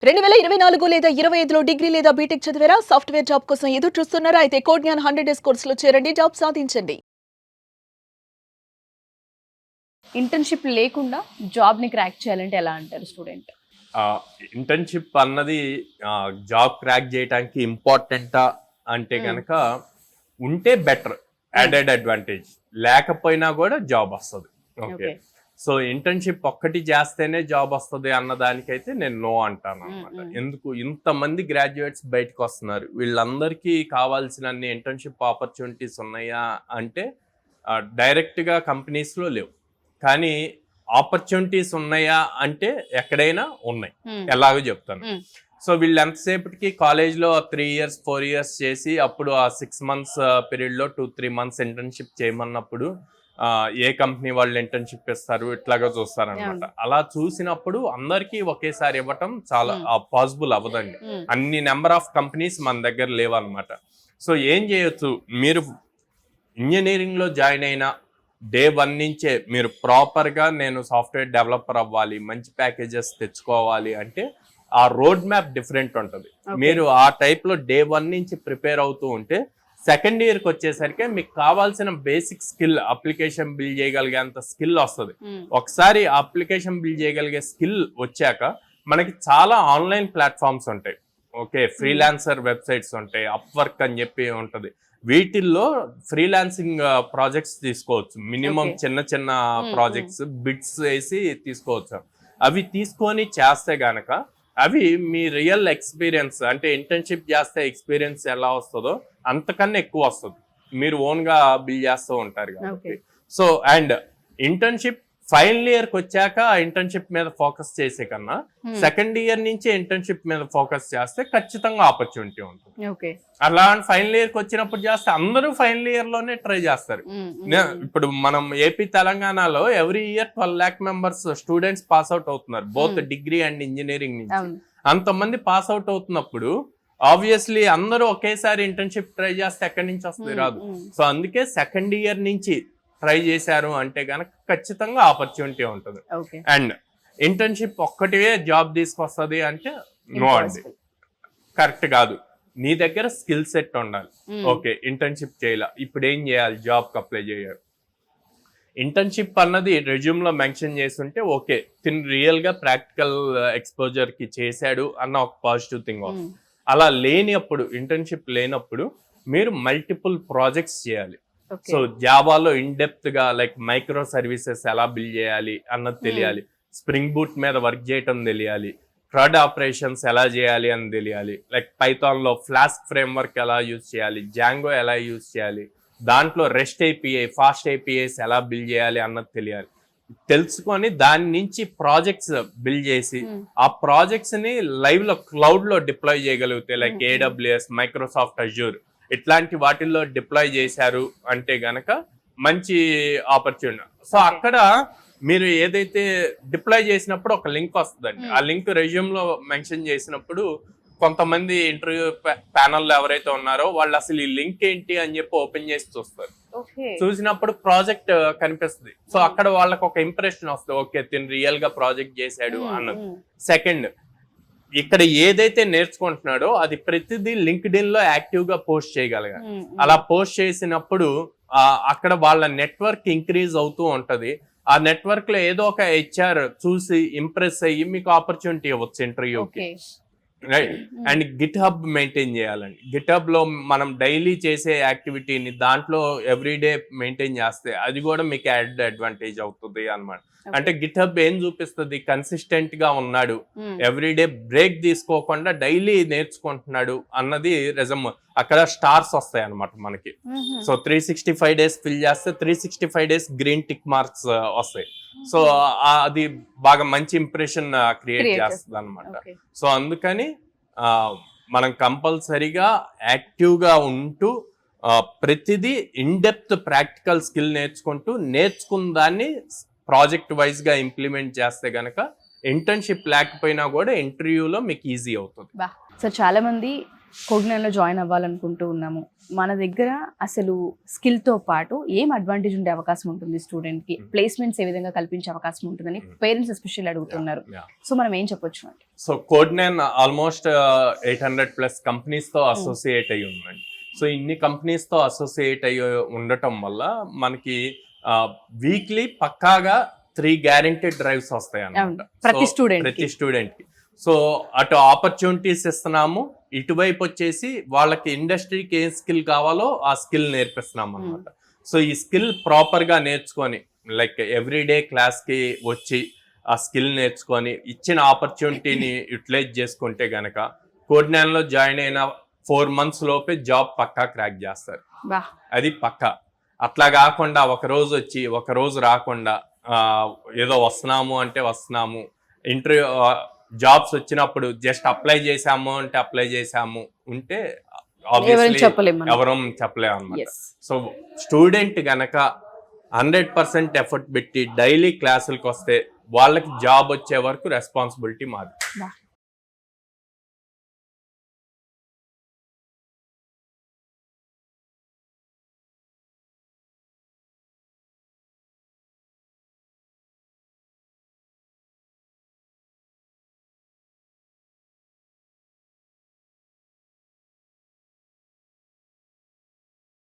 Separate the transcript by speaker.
Speaker 1: 2024 లేదా 25లో డిగ్రీ లేదా బీటెక్ చదివారా? సాఫ్ట్‌వేర్ జాబ్ కోసం ఎదురు చూస్తున్నారా? అయితే కోడ్ జ్ఞాన్ 100 డేస్ కోర్సులో చేరండి. జాబ్ సాధించండి.
Speaker 2: ఇంటర్న్‌షిప్ లేకుండా జాబ్‌ని క్రాక్ చేయాలంటే ఎలా అంటారు స్టూడెంట్?
Speaker 3: ఆహ్, ఇంటర్న్‌షిప్ అన్నది జాబ్ క్రాక్ జేయటానికి ఇంపార్టెంటా అంటే గనక ఉంటే బెటర్. Added advantage. లేకపోయినా గూడా జాబ్ వస్తది. ఓకే.
Speaker 2: ఓకే.
Speaker 3: సో, ఇంటర్న్‌షిప్ ఒక్కటి చేస్తేనే జాబ్ వస్తది అన్న దానికైతే నేను నో అంటాననమాట. ఎందుకు ఇంతమంది గ్రాడ్యుయేట్స్ బయటకొస్తున్నారు. వీళ్ళందరికీ కావాల్సినన్ని ఇంటర్న్‌షిప్ ఆపర్చునిటీస్ ఉన్నాయా అంటే డైరెక్ట్‌గా కంపెనీస్‌లో లేవు. కానీ ఆపర్చునిటీస్ ఉన్నాయా అంటే ఎక్కడైనా ఉన్నాయి. ఎలాగో చెప్తాను. సో వీళ్ళు ఎంతసేపటికి కాలేజ్లో 3 ఇయర్స్ 4 ఇయర్స్ చేసి అప్పుడు ఆ 6 మంత్స్ పీరియడ్లో 2-3 మంత్స్ ఇంటర్న్షిప్ చేయమన్నప్పుడు ఏ కంపెనీ వాళ్ళు ఇంటర్న్షిప్ ఇస్తారు ఇట్లాగా చూస్తారనమాట. అలా చూసినప్పుడు అందరికీ ఒకేసారి ఇవ్వటం చాలా పాసిబుల్ అవ్వదండి. అన్ని నెంబర్ ఆఫ్ కంపెనీస్ మన దగ్గర లేవన్నమాట. సో ఏం చేయొచ్చు, మీరు ఇంజనీరింగ్లో జాయిన్ అయిన డే 1 నుంచే మీరు ప్రాపర్గా నేను సాఫ్ట్వేర్ డెవలపర్ అవ్వాలి, మంచి ప్యాకేజెస్ తెచ్చుకోవాలి అంటే ఆ రోడ్ మ్యాప్ డిఫరెంట్ ఉంటుంది. మీరు ఆ టైప్లో డే 1 నుంచి ప్రిపేర్ అవుతూ ఉంటే సెకండ్ ఇయర్కి వచ్చేసరికి మీకు కావాల్సిన బేసిక్ స్కిల్, అప్లికేషన్ బిల్డ్ చేయగలిగేంత స్కిల్ వస్తుంది. ఒకసారి అప్లికేషన్ బిల్డ్ చేయగలిగే స్కిల్ వచ్చాక మనకి చాలా ఆన్లైన్ ప్లాట్ఫామ్స్ ఉంటాయి. ఓకే, ఫ్రీలాన్సర్ వెబ్సైట్స్ ఉంటాయి, అప్వర్క్ అని చెప్పి ఉంటుంది. వీటిల్లో ఫ్రీలాన్సింగ్ ప్రాజెక్ట్స్ తీసుకోవచ్చు. మినిమం చిన్న చిన్న ప్రాజెక్ట్స్ బిట్స్ వేసి తీసుకోవచ్చు. అవి తీసుకొని చేస్తే గనక అవి మీ రియల్ ఎక్స్పీరియన్స్ అంటే ఇంటర్న్షిప్ చేస్తే ఎక్స్పీరియన్స్ ఎలా వస్తుందో అంతకన్నా ఎక్కువ వస్తుంది. మీరు ఓన్గా బిల్డ్ చేస్తూ ఉంటారు కాబట్టి. సో అండ్ ఇంటర్న్షిప్ ఫైనల్ ఇయర్కి వచ్చాక ఇంటర్న్షిప్ మీద ఫోకస్ చేసే కన్నా సెకండ్ ఇయర్ నుంచి ఇంటర్న్షిప్ మీద ఫోకస్ చేస్తే ఖచ్చితంగా ఆపర్చునిటీ ఉంటుంది. అలా ఫైనల్ ఇయర్కి వచ్చినప్పుడు చేస్తే అందరూ ఫైనల్ ఇయర్ లోనే ట్రై చేస్తారు. ఇప్పుడు మనం ఏపీ తెలంగాణలో every year 12 lakh members students pass out అవుతున్నారు, బోత్ డిగ్రీ అండ్ ఇంజనీరింగ్ నుంచి. అంతమంది పాస్ అవుట్ అవుతున్నప్పుడు ఆబ్వియస్లీ అందరూ ఒకేసారి ఇంటర్న్షిప్ ట్రై చేస్తే ఎక్కడి నుంచి వస్తుంది, రాదు. సో అందుకే సెకండ్ ఇయర్ నుంచి ట్రై చేశారు అంటే గనక ఖచ్చితంగా ఆపర్చునిటీ ఉంటుంది. అండ్ ఇంటర్న్షిప్ ఒక్కటివే జాబ్ తీసుకొస్తుంది అంటే నో అండి, కరెక్ట్ కాదు. నీ దగ్గర స్కిల్ సెట్ ఉండాలి. ఓకే, ఇంటర్న్షిప్ చేయాల, ఇప్పుడు ఏం చేయాలి, జాబ్కి అప్లై చేయాలి. ఇంటర్న్షిప్ అన్నది రెజ్యూమ్ లో మెన్షన్ చేస్తుంటే ఓకే, తిని రియల్ గా ప్రాక్టికల్ ఎక్స్పోజర్ కి చేశాడు అన్న ఒక పాజిటివ్ థింగ్. అలా లేనప్పుడు, ఇంటర్న్షిప్ లేనప్పుడు మీరు మల్టిపుల్ ప్రాజెక్ట్స్ చేయాలి. సో జావాలో ఇన్ డెప్త్ గా లైక్ మైక్రో సర్వీసెస్ ఎలా బిల్డ్ చేయాలి అన్నది తెలియాలి, స్ప్రింగ్ బూట్ మీద వర్క్ చేయటం తెలియాలి, క్రడ్ ఆపరేషన్స్ ఎలా చేయాలి అని తెలియాలి, లైక్ పైథాన్ లో ఫ్లాస్క్ ఫ్రేమ్వర్క్ ఎలా యూజ్ చేయాలి, జాంగో ఎలా యూజ్ చేయాలి, దాంట్లో రెస్ట్ ఏపీఐ, ఫాస్ట్ ఏపీఐస్ ఎలా బిల్డ్ చేయాలి అన్నది తెలియాలి. తెలుసుకొని దాని నుంచి ప్రాజెక్ట్స్ బిల్డ్ చేసి ఆ ప్రాజెక్ట్స్ ని లైవ్ లో క్లౌడ్ లో డిప్లాయ్ చేయగలిగితే లైక్ AWS, మైక్రోసాఫ్ట్ అజూర్ ఇట్లాంటి వాటిల్లో డిప్లాయ్ చేశారు అంటే గనక మంచి ఆపర్చునిటీ. సో అక్కడ మీరు ఏదైతే డిప్లాయ్ చేసినప్పుడు ఒక లింక్ వస్తుందండి. ఆ లింక్ రెజ్యూమ్ లో మెన్షన్ చేసినప్పుడు కొంతమంది ఇంటర్వ్యూ ప్యానల్ ఎవరైతే ఉన్నారో వాళ్ళు అసలు ఈ లింక్ ఏంటి అని చెప్పి ఓపెన్ చేసి చూస్తారు. చూసినప్పుడు ప్రాజెక్ట్ కనిపిస్తుంది. సో అక్కడ వాళ్ళకి ఒక ఇంప్రెషన్ వస్తుంది, ఓకే తిను రియల్ గా ప్రాజెక్ట్ చేశాడు అన్నది. సెకండ్, ఇక్కడ ఏదైతే నేర్చుకుంటున్నాడో అది ప్రతిదీ లింక్డ్ఇన్ లో యాక్టివ్ గా పోస్ట్ చేయగలగాలి. అలా పోస్ట్ చేసినప్పుడు అక్కడ వాళ్ళ నెట్వర్క్ ఇంక్రీజ్ అవుతూ ఉంటది. ఆ నెట్వర్క్ లో ఏదో ఒక HR చూసి ఇంప్రెస్ అయ్యి మీకు ఆపర్చునిటీ ఇవ్వచ్చు ఇంటర్వ్యూకి. Right. And Git hub maintain చేయాలండి. గిట్ హబ్ లో మనం డైలీ చేసే యాక్టివిటీని దాంట్లో ఎవ్రీడే మెయింటైన్ చేస్తే అది కూడా మీకు యాడ్ అడ్వాంటేజ్ అవుతుంది అన్నమాట. అంటే గిట్ హబ్ ఏం చూపిస్తుంది, కన్సిస్టెంట్ గా ఉన్నాడు, ఎవ్రీడే బ్రేక్ తీసుకోకుండా డైలీ నేర్చుకుంటున్నాడు అన్నది రెజమ్. అక్కడ స్టార్స్ వస్తాయి అన్నమాట మనకి. సో 365 days ఫిల్ చేస్తే 365 days గ్రీన్ టిక్ మార్క్స్ వస్తాయి. సో అది బాగా మంచి ఇంప్రెషన్ క్రియేట్ చేస్తుంది అనమాట. సో అందుకని మనం కంపల్సరీగా యాక్టివ్ గా ఉంటూ ప్రతిదీ ఇన్ డెప్త్ ప్రాక్టికల్ స్కిల్ నేర్చుకున్న దాన్ని ప్రాజెక్ట్ వైజ్ గా ఇంప్లిమెంట్ చేస్తే గనక ఇంటర్న్షిప్ లేకపోయినా కూడా ఇంటర్వ్యూలో మీకు ఈజీ అవుతుంది.
Speaker 2: సో చాలా మంది కోగ్నాన్లో జాయిన్ అవ్వాలనుకుంటూ ఉన్నాము, మన దగ్గర అసలు స్కిల్తో పాటు ఏం అడ్వాంటేజ్ ఉండే అవకాశం ఉంటుంది స్టూడెంట్కి, ప్లేస్మెంట్స్ ఏ విధంగా కల్పించే అవకాశం ఉంటుందని పేరెంట్స్ ఎస్పెషల్లీ అడుగుతున్నారు. సో మనం ఏం చెప్పొచ్చు అంటే,
Speaker 3: సో కోడ్నాన్ ఆల్మోస్ట్ 800+ కంపెనీస్తో అసోసియేట్ అయి ఉందండి. సో ఇన్ని కంపెనీస్తో అసోసియేట్ అయ్యి ఉండటం వల్ల మనకి వీక్లీ పక్కాగా 3 గ్యారెంటెడ్ డ్రైవ్స్ వస్తాయి అన్నమాట
Speaker 2: ప్రతి
Speaker 3: స్టూడెంట్ కి. సో అటు ఆపర్చునిటీస్ ఇస్తున్నాము, ఇటువైపు వచ్చేసి వాళ్ళకి ఇండస్ట్రీకి ఏ స్కిల్ కావాలో ఆ స్కిల్ నేర్పిస్తున్నాం అనమాట. సో ఈ స్కిల్ ప్రాపర్ గా నేర్చుకొని లైక్ ఎవ్రీడే క్లాస్ కి వచ్చి ఆ స్కిల్ నేర్చుకొని ఇచ్చిన ఆపర్చునిటీని యూటిలైజ్ చేసుకుంటే గనక కోడ్నాన్ లో జాయిన్ అయిన 4 months లోపే జాబ్ పక్కా క్రాక్ చేస్తారు. అది పక్కా. అట్లా కాకుండా ఒక రోజు వచ్చి ఒక రోజు రాకుండా ఏదో వస్తున్నాము అంటే వస్తున్నాము, ఇంటర్వ్యూ జాబ్స్ వచ్చినప్పుడు జస్ట్ అప్లై చేసాము అంటే అప్లై చేసాము ఉంటే ఆబ్వియస్లీ ఎవరం చెప్పలేము అన్నమాట. సో స్టూడెంట్ గనక 100% ఎఫర్ట్ పెట్టి డైలీ క్లాసులకు వస్తే వాళ్ళకి జాబ్ వచ్చే వరకు రెస్పాన్సిబిలిటీ మాది.